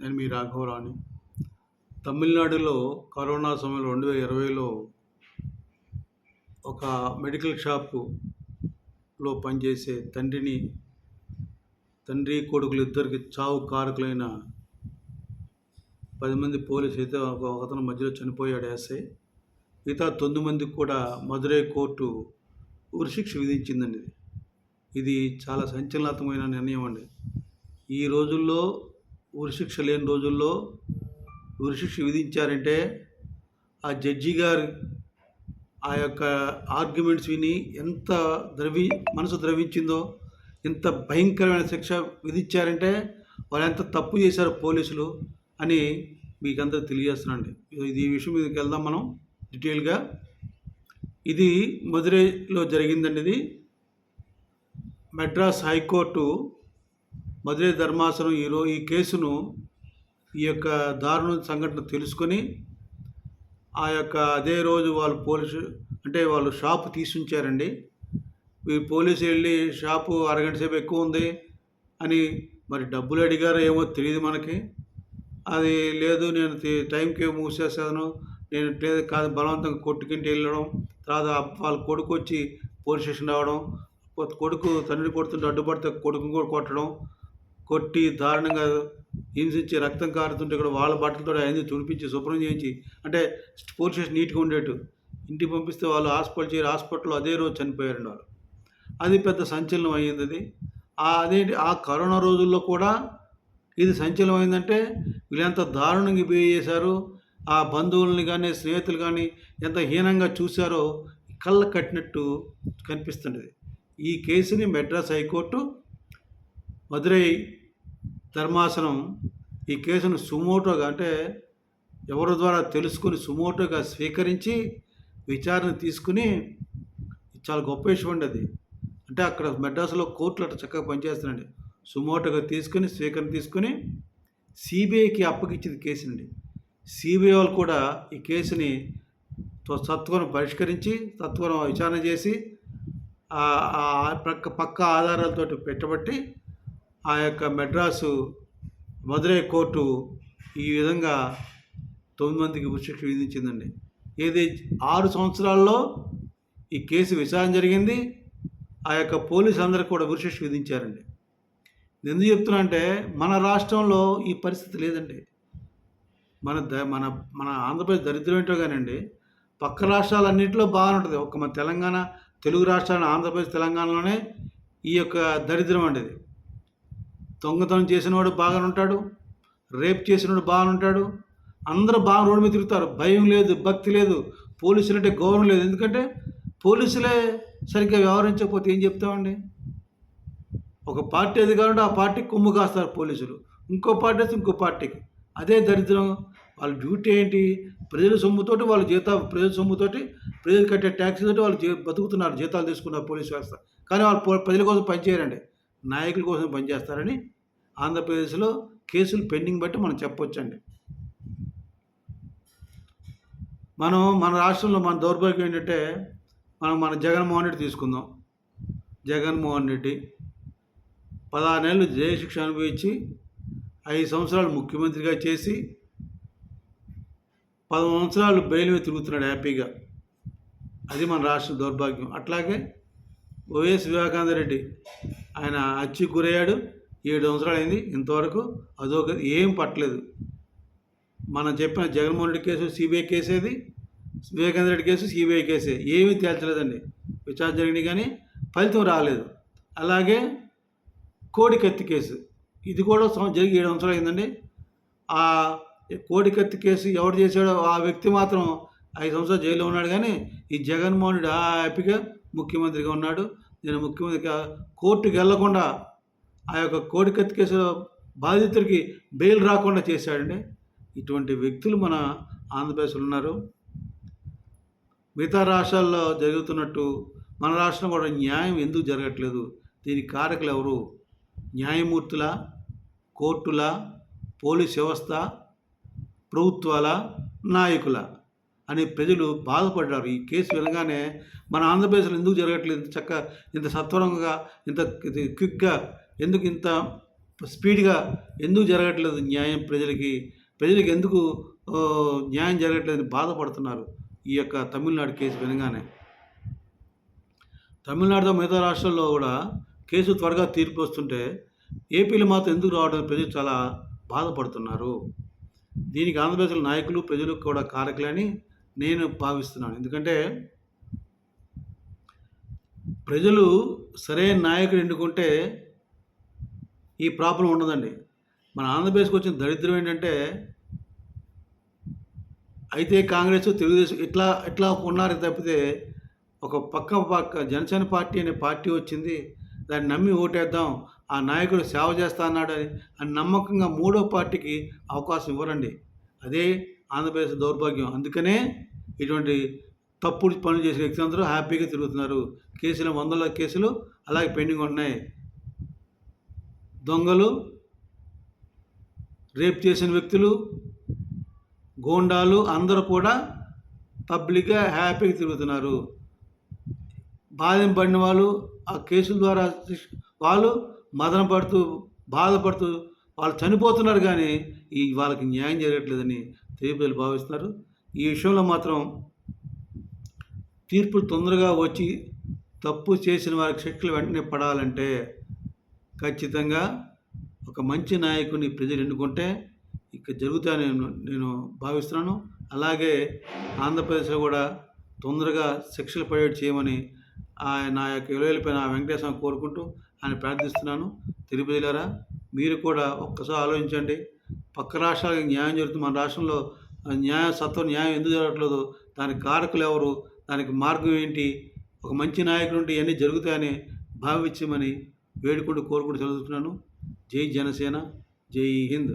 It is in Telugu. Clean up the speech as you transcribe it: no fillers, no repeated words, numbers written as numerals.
నేను మీ రాఘవరావుని. తమిళనాడులో కరోనా సమయంలో 2020లో ఒక మెడికల్ షాపులో పనిచేసే తండ్రి కొడుకులు ఇద్దరికి చావు కారకులైన 10 మంది పోలీసు అయితే ఒకతను మధ్యలో చనిపోయాడు ఎస్ఐ. మిగతా 9 మందికి కూడా మదురై కోర్టు ఉరిశిక్ష విధించిందండి. ఇది చాలా సంచలనాత్మకమైన నిర్ణయం అండి. ఈ రోజుల్లో ఉరిశిక్ష లేని రోజుల్లో ఉరిశిక్ష విధించారంటే ఆ జడ్జి గారు ఆ యొక్క ఆర్గ్యుమెంట్స్ విని ఎంత మనసు ద్రవించిందో, ఎంత భయంకరమైన శిక్ష విధించారంటే వాళ్ళు ఎంత తప్పు చేశారో పోలీసులు అని మీకు అందరూ తెలియజేస్తున్నాండి. ఈ విషయం మీదకి వెళ్దాం మనం డీటెయిల్గా. ఇది మదురైలో జరిగిందండి. ఇది మద్రాస్ హైకోర్టు మదురై ధర్మాసనం ఈ కేసును ఈ యొక్క దారుణ సంఘటన తెలుసుకొని ఆ యొక్క అదే రోజు వాళ్ళు షాపు తీసుంచారండి. ఈ పోలీసు వెళ్ళి షాపు అరగంట సేపు ఎక్కువ ఉంది అని మరి డబ్బులు అడిగారో ఏమో తెలియదు మనకి. అది లేదు, నేను టైంకి మూసేసాను, నేను లేదు కాదు, బలవంతంగా కొట్టుకుంటూ వెళ్ళడం, తర్వాత వాళ్ళ కొడుకు వచ్చి పోలీస్ స్టేషన్ రావడం, కొడుకు తండ్రిని కొడుతుంటే అడ్డుపడితే కొడుకుని కూడా కొట్టి దారుణంగా హింసించి రక్తం కారుతుంటే కూడా వాళ్ళ బట్టలతో అయింది తుడిపించి శుభ్రం చేయించి, అంటే పోలీస్ స్టేషన్ నీట్గా ఉండేట్టు ఇంటికి పంపిస్తే వాళ్ళు హాస్పిటల్లో అదే రోజు చనిపోయారండి వాళ్ళు. అది పెద్ద సంచలనం అయ్యింది. అదేంటి ఆ కరోనా రోజుల్లో కూడా ఇది సంచలనం అయిందంటే వీళ్ళు ఎంత దారుణంగా బిహేవ్ చేశారు, ఆ బంధువులని కానీ స్నేహితులు కానీ ఎంత హీనంగా చూశారో కళ్ళ కట్టినట్టు కనిపిస్తున్నది. ఈ కేసుని మద్రాస్ హైకోర్టు మదురై ధర్మాసనం ఈ కేసును సుమోటోగా, అంటే ఎవరి ద్వారా తెలుసుకుని సుమోటోగా స్వీకరించి విచారణ తీసుకుని, చాలా గొప్ప విషయం అండి అది. అంటే అక్కడ మద్రాసులో కోర్టులు అట్లా చక్కగా పనిచేస్తున్నాయండి. సుమోటోగా స్వీకరణ తీసుకుని సిబిఐకి అప్పగించింది కేసునండి. సిబిఐ వాళ్ళు కూడా ఈ కేసుని సత్వరం పరిష్కరించి సత్వరం విచారణ చేసి పక్క ఆధారాలతో పెట్టబట్టి ఆ యొక్క మదురై కోర్టు ఈ విధంగా 9 మందికి ఉరిశిక్ష విధించిందండి. ఏది 6 సంవత్సరాల్లో ఈ కేసు విచారణ జరిగింది. ఆ యొక్క పోలీసు అందరికి కూడా ఉరిశిక్ష విధించారండి. ఎందుకు చెప్తున్నా అంటే మన రాష్ట్రంలో ఈ పరిస్థితి లేదండి. మన ఆంధ్రప్రదేశ్ దరిద్రం ఏంటో కానండి, పక్క రాష్ట్రాలన్నింటిలో బాగానే ఉంటుంది. మన తెలంగాణ, తెలుగు రాష్ట్రాలు, ఆంధ్రప్రదేశ్, తెలంగాణలోనే ఈ యొక్క దరిద్రం అండి. దొంగతనం చేసినవాడు బాగానే ఉంటాడు, రేప్ చేసినవాడు బాగానే ఉంటాడు, అందరూ బాగా రోడ్డు మీద తిరుగుతారు. భయం లేదు, భక్తి లేదు, పోలీసులు అంటే గౌరవం లేదు. ఎందుకంటే పోలీసులే సరిగ్గా వ్యవహరించకపోతే ఏం చెప్తామండి. ఒక పార్టీ అధికారులు ఆ పార్టీకి కొమ్ము కాస్తారు పోలీసులు, ఇంకో పార్టీ వస్తే ఇంకో పార్టీకి. అదే దరిద్రం. వాళ్ళ డ్యూటీ ఏంటి? ప్రజల సొమ్ముతోటి ప్రజల సొమ్ముతోటి, ప్రజలు కట్టే ట్యాక్సీతోటి వాళ్ళు బతుకుతున్నారు, జీతాలు తీసుకున్నారు పోలీసు వ్యవస్థ. కానీ వాళ్ళు ప్రజల కోసం పనిచేయరండి, నాయకుల కోసం పనిచేస్తారని ఆంధ్రప్రదేశ్లో కేసులు పెండింగ్ బట్టి మనం చెప్పొచ్చండి. మన రాష్ట్రంలో మన దౌర్భాగ్యం ఏంటంటే మన జగన్మోహన్ రెడ్డి తీసుకుందాం. జగన్మోహన్ రెడ్డి 16 నెలలు జైలు శిక్ష అనుభవించి 5 సంవత్సరాలు ముఖ్యమంత్రిగా చేసి 10 సంవత్సరాలు బెయిల్ మీద తిరుగుతున్నాడు హ్యాపీగా. అది మన రాష్ట్ర దౌర్భాగ్యం. అట్లాగే వైఎస్ వివేకానంద రెడ్డి, ఆయన హత్యకు గురయ్యాడు, 7 సంవత్సరాలు అయింది, ఇంతవరకు ఏం పట్టలేదు. మనం చెప్పిన జగన్మోహన్ రెడ్డి కేసు సిబిఐ కేసేది, వివేకానంద రెడ్డి కేసు సిబిఐ కేసే, ఏమీ తేల్చలేదండి. విచారణ జరిగింది కానీ ఫలితం రాలేదు. అలాగే కోడికత్తి కేసు, ఇది కూడా జరిగి 7 సంవత్సరాలు అయిందండి. ఆ కోడికత్తి కేసు ఎవరు చేశాడో ఆ వ్యక్తి మాత్రం 5 సంవత్సరాలు జైల్లో ఉన్నాడు. కానీ ఈ జగన్మోహన్ రెడ్డి హ్యాపీగా ముఖ్యమంత్రిగా ఉన్నాడు. నేను ముఖ్యమంత్రిగా కోర్టుకు వెళ్లకుండా ఆ యొక్క కోడికత్తి కేసులో బాధితుడికి బెయిల్ రాకుండా చేశాడండి. ఇటువంటి వ్యక్తులు మన ఆంధ్రప్రదేశ్లో ఉన్నారు. మిగతా రాష్ట్రాల్లో జరుగుతున్నట్టు మన రాష్ట్రం కూడా న్యాయం ఎందుకు జరగట్లేదు? దీనికి కారకులు ఎవరు? న్యాయమూర్తుల, కోర్టుల, పోలీస్ వ్యవస్థ, ప్రభుత్వాల, నాయకుల అని ప్రజలు బాధపడ్డారు. ఈ కేసు వినగానే మన ఆంధ్రప్రదేశ్లో ఎందుకు జరగట్లేదు, ఇంత సత్వరంగా, ఇంత క్విక్గా ఎందుకు ఇంత స్పీడ్‌గా ఎందుకు జరగట్లేదు న్యాయం ప్రజలకి? ప్రజలకి ఎందుకు న్యాయం జరగట్లేదని బాధపడుతున్నారు. ఈ యొక్క తమిళనాడు కేసు వినగానే. తమిళనాడుతో మిగతా రాష్ట్రాల్లో గూడా కేసు త్వరగా తీర్పొస్తుంటే, ఏపీలో మాత్రం ఎందుకు రావడం ప్రజలు చాలా బాధపడుతున్నారు. దీనికి ఆంధ్రప్రదేశ్‌లో నాయకులు, ప్రజలు కూడా కారకులని నేను భావిస్తున్నాను. ఎందుకంటే, ప్రజలు సరైన నాయకుడు ఎన్నుకుంటే ఈ ప్రాబ్లమ్ ఉండదండి. మన ఆంధ్రప్రదేశ్‌కి వచ్చిన దరిద్రం ఏంటంటే, అయితే కాంగ్రెస్, తెలుగుదేశం ఇట్లా ఉన్నారు తప్పితే, ఒక పక్క జనసేన పార్టీ అనే పార్టీ వచ్చింది. దాన్ని నమ్మి ఓటేద్దాం. ఆ నాయకుడు సేవ చేస్తా అన్నాడని అని నమ్మకంగా మూడో పార్టీకి అవకాశం ఇవ్వరండి. అదే ఆంధ్రప్రదేశ్ దౌర్భాగ్యం. అందుకనే ఇటువంటి తప్పుడు పనులు చేసే వ్యక్తులందరూ హ్యాపీగా తిరుగుతున్నారు. కేసులు వందల కేసులు అలాగే పెండింగ్ ఉన్నాయి. దొంగలు, రేప్ చేసిన వ్యక్తులు, గూండాలు అందరూ కూడా పబ్లిక్‌గా హ్యాపీగా తిరుగుతున్నారు. బాధింపబడిన వాళ్ళు ఆ కేసుల ద్వారా వాళ్ళు మదన పడుతూ, బాధపడుతూ వాళ్ళు చనిపోతున్నారు గానీ, వాళ్ళకి న్యాయం జరగట్లేదని ప్రజలు భావిస్తున్నారు. ఈ విషయంలో మాత్రం తీర్పులు తొందరగా వచ్చి, తప్పు చేసిన వారికి శిక్షలు వెంటనే పడాలంటే, ఖచ్చితంగా ఒక మంచి నాయకుడిని ప్రజలు ఎన్నుకుంటే ఇక జరుగుతాయని నేను భావిస్తున్నాను. అలాగే ఆంధ్రప్రదేశ్‌లో కూడా తొందరగా శిక్షలు పడేట్టు చేయమని నా యొక్క విలువైన వెంకటేశ్వర స్వామిని కోరుకుంటూ ఆయన ప్రార్థిస్తున్నాను. తెలుగు ప్రజలారా, మీరు కూడా ఒక్కసారి ఆలోచించండి. పక్క రాష్ట్రాలకు న్యాయం జరుగుతుంది. మన రాష్ట్రంలో న్యాయం ఎందుకు జరగట్లేదో దానికి కారకులు ఎవరు? దానికి మార్గం ఏంటి? ఒక మంచి నాయకుడు ఉంటే ఇవన్నీ జరుగుతాయని భావించమని వేడుకుంటూ, కోరుకుంటూ చదువుతున్నాను. జై జనసేన, జై హింద్.